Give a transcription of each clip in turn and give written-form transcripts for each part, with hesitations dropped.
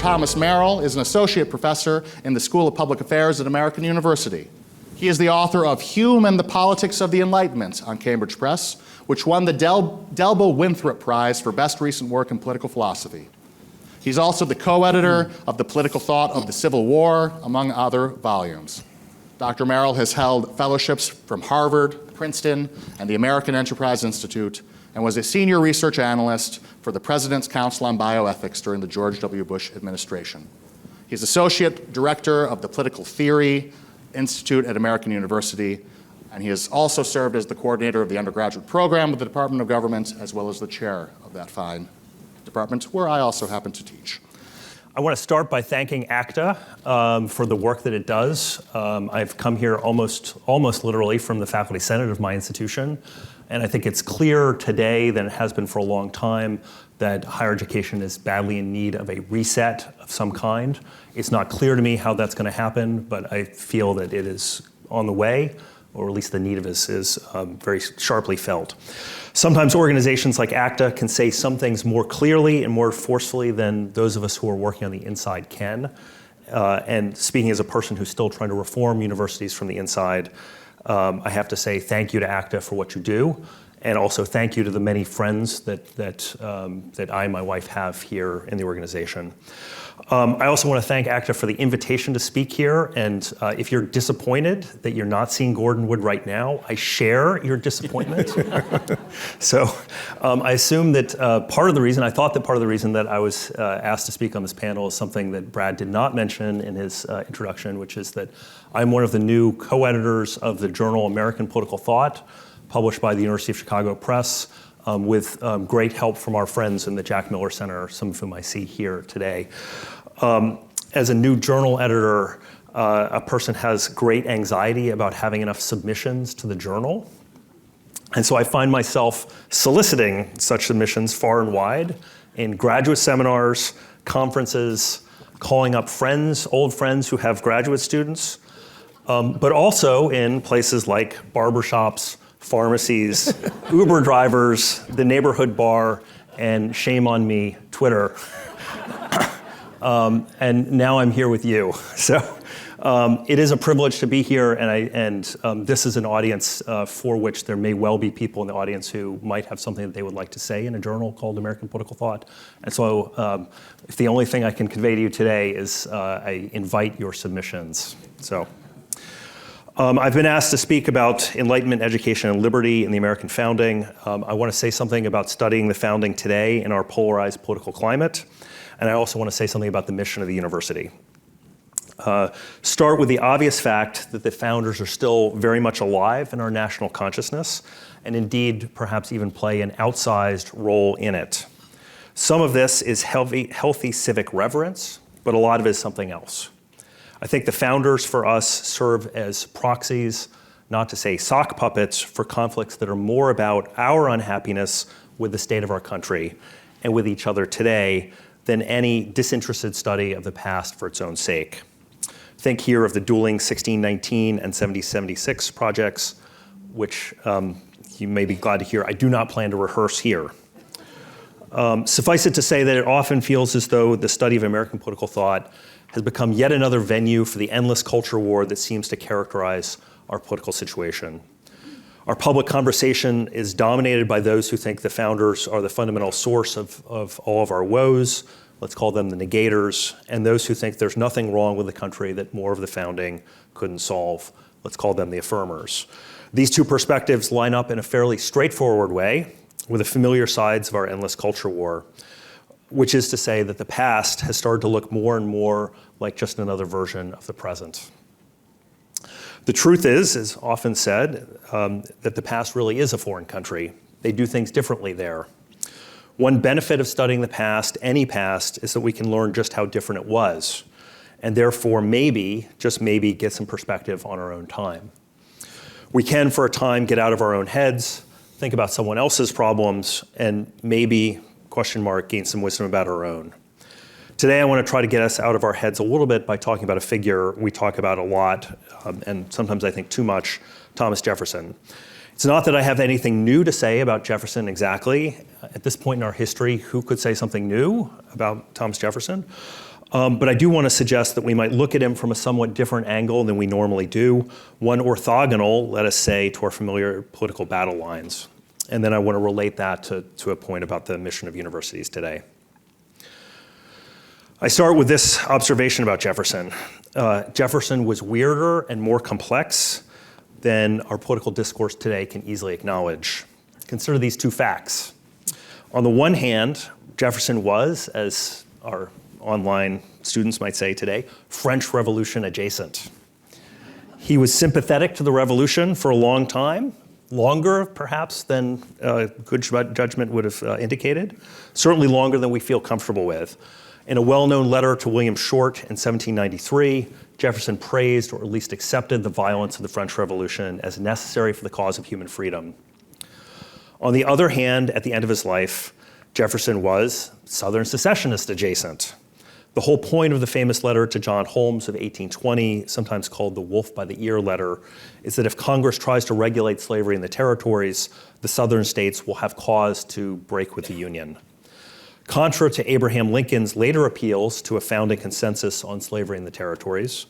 Thomas Merrill is an associate professor in the School of Public Affairs at American University. He is the author of Hume and the Politics of the Enlightenment on Cambridge Press, which won the Delbo Winthrop Prize for Best Recent Work in Political Philosophy. He's also the co-editor of The Political Thought of the Civil War, among other volumes. Dr. Merrill has held fellowships from Harvard, Princeton, and the American Enterprise Institute, and was a senior research analyst for the President's Council on Bioethics during the George W. Bush administration. He's associate director of the Political Theory Institute at American University, and he has also served as the coordinator of the undergraduate program of the Department of Government, as well as the chair of that fine department, where I also happen to teach. I want to start by thanking ACTA for the work that it does. I've come here almost literally from the Faculty Senate of my institution, and I think it's clearer today than it has been for a long time that higher education is badly in need of a reset of some kind. It's not clear to me how that's going to happen, but I feel that it is on the way, or at least the need of it is very sharply felt. Sometimes organizations like ACTA can say some things more clearly and more forcefully than those of us who are working on the inside can. And speaking as a person who's still trying to reform universities from the inside, I have to say thank you to ACTA for what you do, and also thank you to the many friends that I and my wife have here in the organization. I also want to thank ACTA for the invitation to speak here, and if you're disappointed that you're not seeing Gordon Wood right now, I share your disappointment. So I assume that I thought that part of the reason that I was asked to speak on this panel is something that Brad did not mention in his introduction, which is that I'm one of the new co-editors of the journal American Political Thought, published by the University of Chicago Press, with great help from our friends in the Jack Miller Center, some of whom I see here today. As a new journal editor, a person has great anxiety about having enough submissions to the journal. And so I find myself soliciting such submissions far and wide in graduate seminars, conferences, calling up friends, old friends who have graduate students, but also in places like barbershops, pharmacies, Uber drivers, the neighborhood bar, and shame on me, Twitter. And now I'm here with you. So it is a privilege to be here, and this is an audience for which there may well be people in the audience who might have something that they would like to say in a journal called American Political Thought. And so if the only thing I can convey to you today is I invite your submissions. So. I've been asked to speak about Enlightenment, education, and liberty in the American founding. I want to say something about studying the founding today in our polarized political climate. And I also want to say something about the mission of the university. Start with the obvious fact that the founders are still very much alive in our national consciousness, and indeed perhaps even play an outsized role in it. Some of this is healthy civic reverence, but a lot of it is something else. I think the founders for us serve as proxies, not to say sock puppets, for conflicts that are more about our unhappiness with the state of our country and with each other today than any disinterested study of the past for its own sake. Think here of the dueling 1619 and 1776 projects, which you may be glad to hear I do not plan to rehearse here. Suffice it to say that it often feels as though the study of American political thought has become yet another venue for the endless culture war that seems to characterize our political situation. Our public conversation is dominated by those who think the founders are the fundamental source of all of our woes, let's call them the negators, and those who think there's nothing wrong with the country that more of the founding couldn't solve, let's call them the affirmers. These two perspectives line up in a fairly straightforward way with the familiar sides of our endless culture war, which is to say that the past has started to look more and more like just another version of the present. The truth is, as often said, that the past really is a foreign country. They do things differently there. One benefit of studying the past, any past, is that we can learn just how different it was, and therefore maybe, just maybe, get some perspective on our own time. We can, for a time, get out of our own heads, think about someone else's problems, and maybe, gain some wisdom about our own. Today, I want to try to get us out of our heads a little bit by talking about a figure we talk about a lot, and sometimes I think too much, Thomas Jefferson. It's not that I have anything new to say about Jefferson exactly. At this point in our history, who could say something new about Thomas Jefferson? But I do want to suggest that we might look at him from a somewhat different angle than we normally do, one orthogonal, let us say, to our familiar political battle lines. And then I want to relate that to a point about the mission of universities today. I start with this observation about Jefferson. Jefferson was weirder and more complex than our political discourse today can easily acknowledge. Consider these two facts. On the one hand, Jefferson was, as our online students might say today, French Revolution adjacent. He was sympathetic to the revolution for a long time, longer perhaps than good judgment would have indicated, certainly longer than we feel comfortable with. In a well-known letter to William Short in 1793, Jefferson praised, or at least accepted, the violence of the French Revolution as necessary for the cause of human freedom. On the other hand, at the end of his life, Jefferson was Southern secessionist adjacent. The whole point of the famous letter to John Holmes of 1820, sometimes called the wolf by the ear letter, is that if Congress tries to regulate slavery in the territories, the Southern states will have cause to break with the Union. Contra to Abraham Lincoln's later appeals to a founding consensus on slavery in the territories,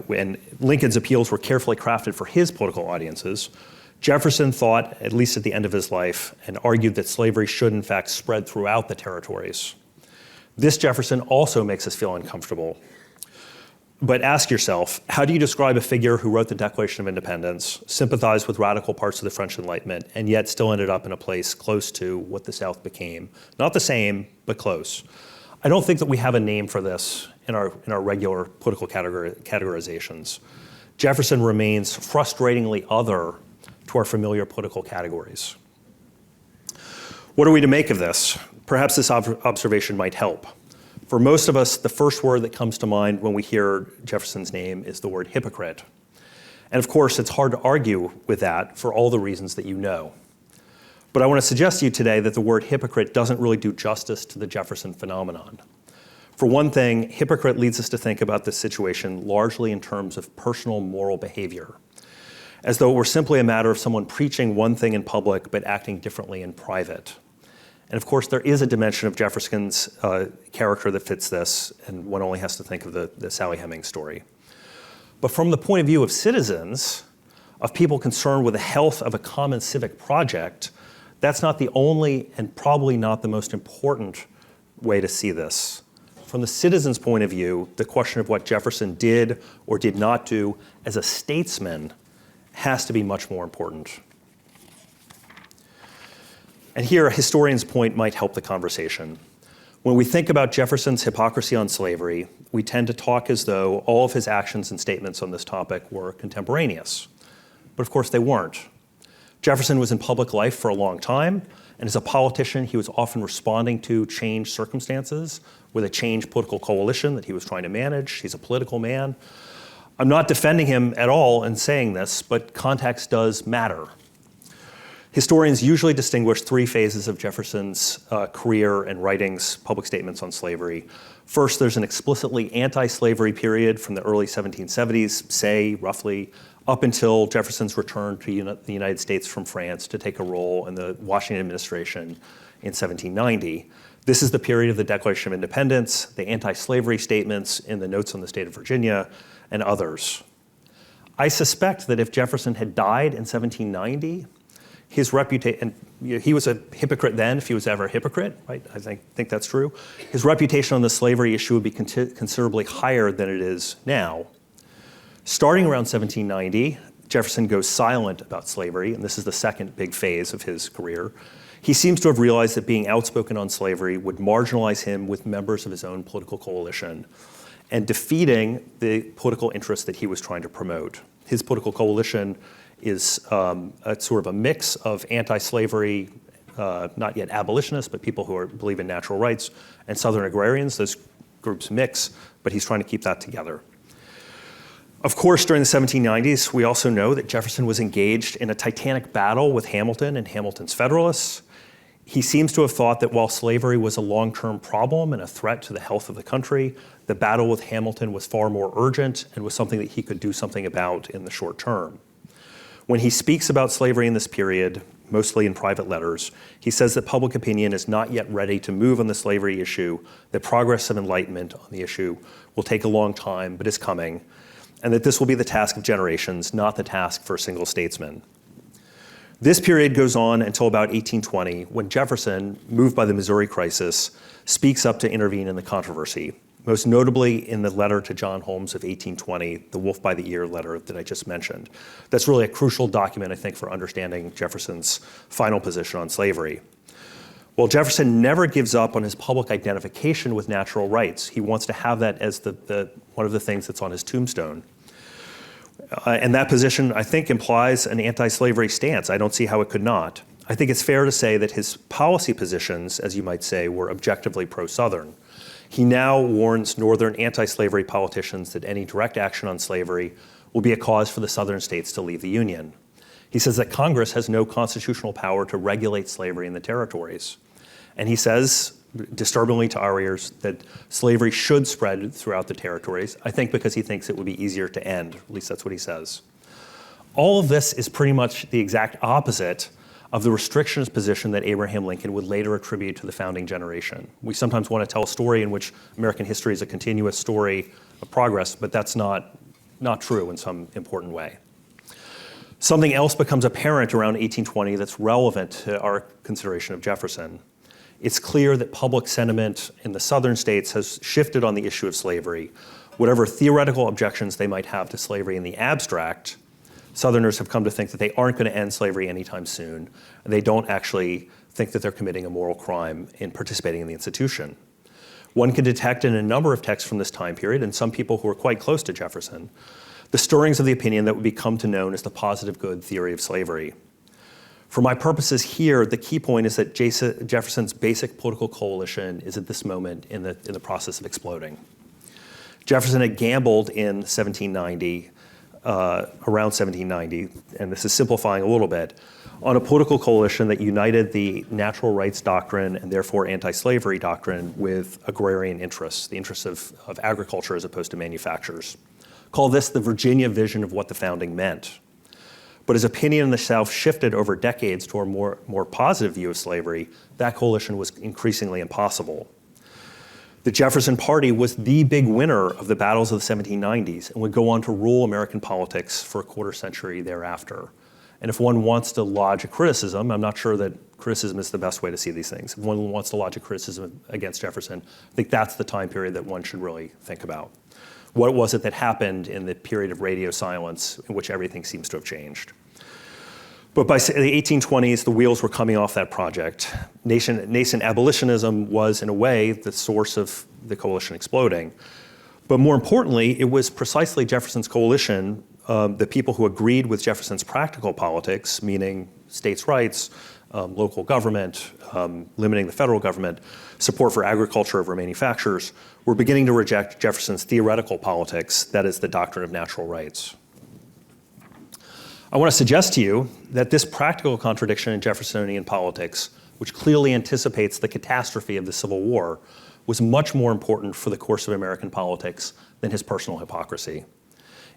when Lincoln's appeals were carefully crafted for his political audiences, Jefferson thought, at least at the end of his life, and argued that slavery should in fact spread throughout the territories. This Jefferson also makes us feel uncomfortable. But ask yourself, how do you describe a figure who wrote the Declaration of Independence, sympathized with radical parts of the French Enlightenment, and yet still ended up in a place close to what the South became? Not the same, but close. I don't think that we have a name for this in our regular political categorizations. Jefferson remains frustratingly other to our familiar political categories. What are we to make of this? Perhaps this observation might help. For most of us, the first word that comes to mind when we hear Jefferson's name is the word hypocrite. And of course, it's hard to argue with that for all the reasons that you know. But I want to suggest to you today that the word hypocrite doesn't really do justice to the Jefferson phenomenon. For one thing, hypocrite leads us to think about this situation largely in terms of personal moral behavior, as though it were simply a matter of someone preaching one thing in public but acting differently in private. And of course, there is a dimension of Jefferson's character that fits this, and one only has to think of the Sally Hemings story. But from the point of view of citizens, of people concerned with the health of a common civic project, that's not the only and probably not the most important way to see this. From the citizen's point of view, the question of what Jefferson did or did not do as a statesman has to be much more important. And here, a historian's point might help the conversation. When we think about Jefferson's hypocrisy on slavery, we tend to talk as though all of his actions and statements on this topic were contemporaneous. But of course, they weren't. Jefferson was in public life for a long time, and as a politician, he was often responding to changed circumstances with a changed political coalition that he was trying to manage. He's a political man. I'm not defending him at all in saying this, but context does matter. Historians usually distinguish three phases of Jefferson's career and writings, public statements on slavery. First, there's an explicitly anti-slavery period from the early 1770s, say roughly up until Jefferson's return to the United States from France to take a role in the Washington administration in 1790. This is the period of the Declaration of Independence, the anti-slavery statements in the Notes on the State of Virginia, and others. I suspect that if Jefferson had died in 1790, his reputation, and he was a hypocrite then, if he was ever a hypocrite, right? I think that's true. His reputation on the slavery issue would be considerably higher than it is now. Starting around 1790, Jefferson goes silent about slavery, and this is the second big phase of his career. He seems to have realized that being outspoken on slavery would marginalize him with members of his own political coalition and defeating the political interests that he was trying to promote. His political coalition is a sort of a mix of anti-slavery, not yet abolitionists, but people who believe in natural rights, and Southern agrarians. Those groups mix, but he's trying to keep that together. Of course, during the 1790s, we also know that Jefferson was engaged in a titanic battle with Hamilton and Hamilton's Federalists. He seems to have thought that while slavery was a long-term problem and a threat to the health of the country, the battle with Hamilton was far more urgent and was something that he could do something about in the short term. When he speaks about slavery in this period, mostly in private letters, he says that public opinion is not yet ready to move on the slavery issue, that progress of enlightenment on the issue will take a long time, but is coming, and that this will be the task of generations, not the task for a single statesman. This period goes on until about 1820, when Jefferson, moved by the Missouri crisis, speaks up to intervene in the controversy, most notably in the letter to John Holmes of 1820, the wolf by the ear letter that I just mentioned. That's really a crucial document, I think, for understanding Jefferson's final position on slavery. Well, Jefferson never gives up on his public identification with natural rights. He wants to have that as one of the things that's on his tombstone. And that position, I think, implies an anti-slavery stance. I don't see how it could not. I think it's fair to say that his policy positions, as you might say, were objectively pro-Southern. He now warns Northern anti-slavery politicians that any direct action on slavery will be a cause for the Southern states to leave the Union. He says that Congress has no constitutional power to regulate slavery in the territories. And he says, disturbingly to our ears, that slavery should spread throughout the territories, I think because he thinks it would be easier to end, at least that's what he says. All of this is pretty much the exact opposite of the restrictionist position that Abraham Lincoln would later attribute to the founding generation. We sometimes want to tell a story in which American history is a continuous story of progress, but that's not true in some important way. Something else becomes apparent around 1820 that's relevant to our consideration of Jefferson. It's clear that public sentiment in the southern states has shifted on the issue of slavery. Whatever theoretical objections they might have to slavery in the abstract, Southerners have come to think that they aren't going to end slavery anytime soon. They don't actually think that they're committing a moral crime in participating in the institution. One can detect in a number of texts from this time period, and some people who are quite close to Jefferson, the stirrings of the opinion that would become to known as the positive good theory of slavery. For my purposes here, the key point is that Jefferson's basic political coalition is at this moment in the process of exploding. Jefferson had gambled in 1790, around 1790, and this is simplifying a little bit, on a political coalition that united the natural rights doctrine and therefore anti-slavery doctrine with agrarian interests, the interests of agriculture as opposed to manufacturers. Call this the Virginia vision of what the founding meant. But as opinion in the South shifted over decades to a more positive view of slavery, that coalition was increasingly impossible. The Jefferson Party was the big winner of the battles of the 1790s and would go on to rule American politics for a quarter century thereafter. And if one wants to lodge a criticism, I'm not sure that criticism is the best way to see these things. If one wants to lodge a criticism against Jefferson, I think that's the time period that one should really think about. What was it that happened in the period of radio silence in which everything seems to have changed? But by the 1820s, the wheels were coming off that project. Nascent abolitionism was, in a way, the source of the coalition exploding. But more importantly, it was precisely Jefferson's coalition, the people who agreed with Jefferson's practical politics, meaning states' rights, local government, limiting the federal government, support for agriculture over manufacturers, were beginning to reject Jefferson's theoretical politics, that is, the doctrine of natural rights. I want to suggest to you that this practical contradiction in Jeffersonian politics, which clearly anticipates the catastrophe of the Civil War, was much more important for the course of American politics than his personal hypocrisy.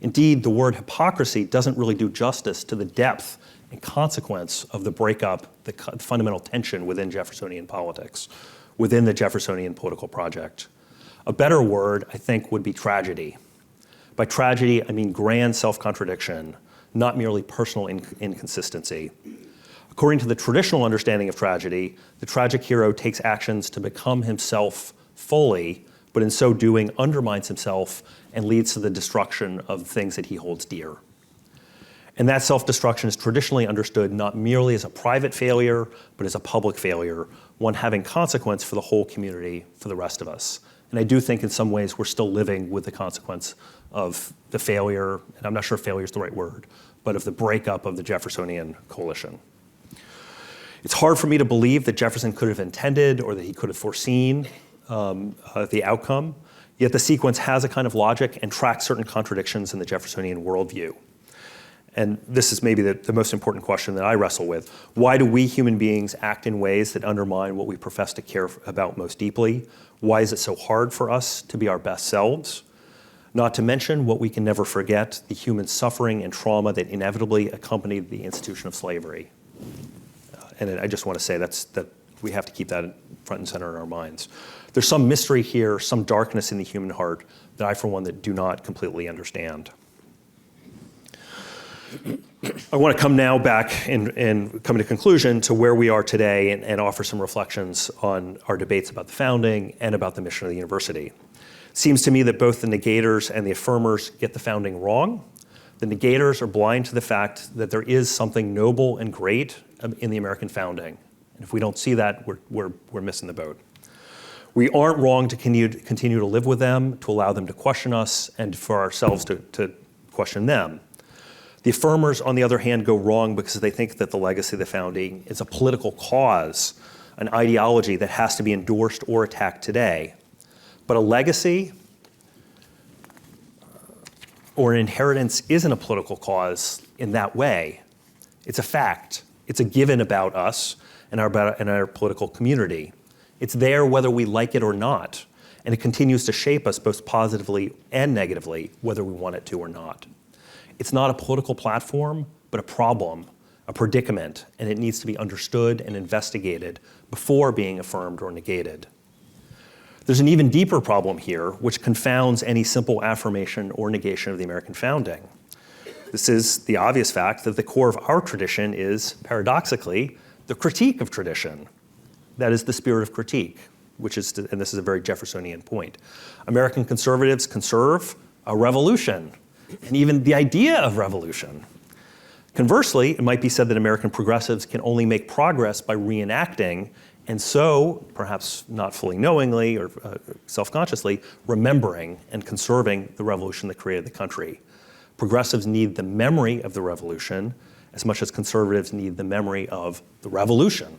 Indeed, the word hypocrisy doesn't really do justice to the depth and consequence of the breakup, the fundamental tension within Jeffersonian politics, within the Jeffersonian political project. A better word, I think, would be tragedy. By tragedy, I mean grand self-contradiction, not merely personal inconsistency. According to the traditional understanding of tragedy, the tragic hero takes actions to become himself fully, but in so doing undermines himself and leads to the destruction of things that he holds dear. And that self-destruction is traditionally understood not merely as a private failure, but as a public failure, one having consequence for the whole community, for the rest of us. And I do think in some ways we're still living with the consequence of the failure, and I'm not sure failure is the right word, but of the breakup of the Jeffersonian coalition. It's hard for me to believe that Jefferson could have intended or that he could have foreseen the outcome, yet the sequence has a kind of logic and tracks certain contradictions in the Jeffersonian worldview. And this is maybe the most important question that I wrestle with. Why do we human beings act in ways that undermine what we profess to care about most deeply? Why is it so hard for us to be our best selves? Not to mention what we can never forget, the human suffering and trauma that inevitably accompanied the institution of slavery. And I just want to say that we have to keep that front and center in our minds. There's some mystery here, some darkness in the human heart that I, for one, that do not completely understand. I want to come now back and come to conclusion to where we are today and offer some reflections on our debates about the founding and about the mission of the university. It seems to me that both the negators and the affirmers get the founding wrong. The negators are blind to the fact that there is something noble and great in the American founding. And if we don't see that, we're missing the boat. We aren't wrong to continue to live with them, to allow them to question us, and for ourselves to question them. The affirmers, on the other hand, go wrong because they think that the legacy of the founding is a political cause, an ideology that has to be endorsed or attacked today. But a legacy or an inheritance isn't a political cause in that way. It's a fact. It's a given about us and our political community. It's there whether we like it or not, and it continues to shape us both positively and negatively, whether we want it to or not. It's not a political platform, but a problem, a predicament, and it needs to be understood and investigated before being affirmed or negated. There's an even deeper problem here, which confounds any simple affirmation or negation of the American founding. This is the obvious fact that the core of our tradition is, paradoxically, the critique of tradition. That is the spirit of critique, which is, and this is a very Jeffersonian point. American conservatives conserve a revolution, and even the idea of revolution. Conversely, it might be said that American progressives can only make progress by reenacting, and so, perhaps not fully knowingly or self-consciously, remembering and conserving the revolution that created the country. Progressives need the memory of the revolution as much as conservatives need the memory of the revolution.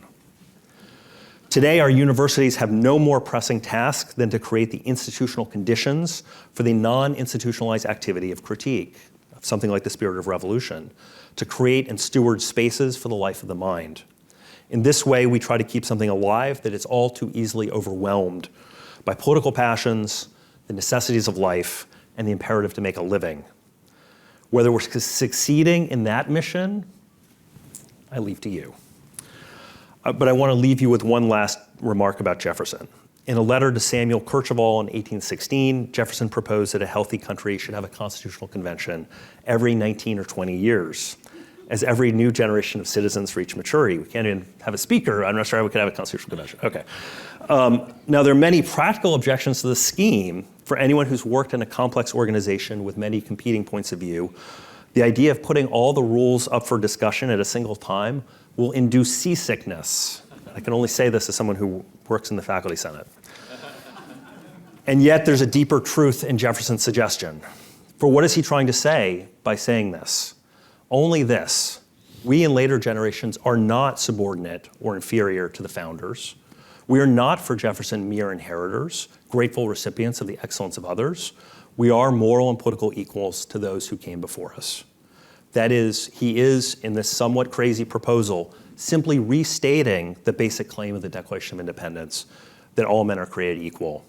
Today, our universities have no more pressing task than to create the institutional conditions for the non-institutionalized activity of critique, of something like the spirit of revolution, to create and steward spaces for the life of the mind. In this way, we try to keep something alive that is all too easily overwhelmed by political passions, the necessities of life, and the imperative to make a living. Whether we're succeeding in that mission, I leave to you. But I want to leave you with one last remark about Jefferson. In a letter to Samuel Kercheval in 1816, Jefferson proposed that a healthy country should have a constitutional convention every 19 or 20 years. As every new generation of citizens reach maturity, we can't even have a speaker. I'm not sure how we could have a constitutional convention. Okay. Now, there are many practical objections to the scheme for anyone who's worked in a complex organization with many competing points of view. The idea of putting all the rules up for discussion at a single time will induce seasickness. I can only say this as someone who works in the faculty senate. And yet there's a deeper truth in Jefferson's suggestion. For what is he trying to say by saying this? Only this: we in later generations are not subordinate or inferior to the founders. We are not, for Jefferson, mere inheritors, grateful recipients of the excellence of others. We are moral and political equals to those who came before us. That is, he is, in this somewhat crazy proposal, simply restating the basic claim of the Declaration of Independence, that all men are created equal.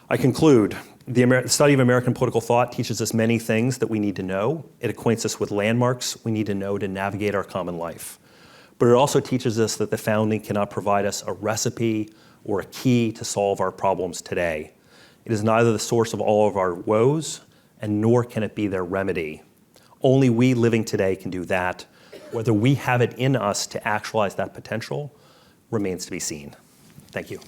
I conclude, the study of American political thought teaches us many things that we need to know. It acquaints us with landmarks we need to know to navigate our common life. But it also teaches us that the founding cannot provide us a recipe or a key to solve our problems today. It is neither the source of all of our woes, and nor can it be their remedy. Only we living today can do that. Whether we have it in us to actualize that potential remains to be seen. Thank you.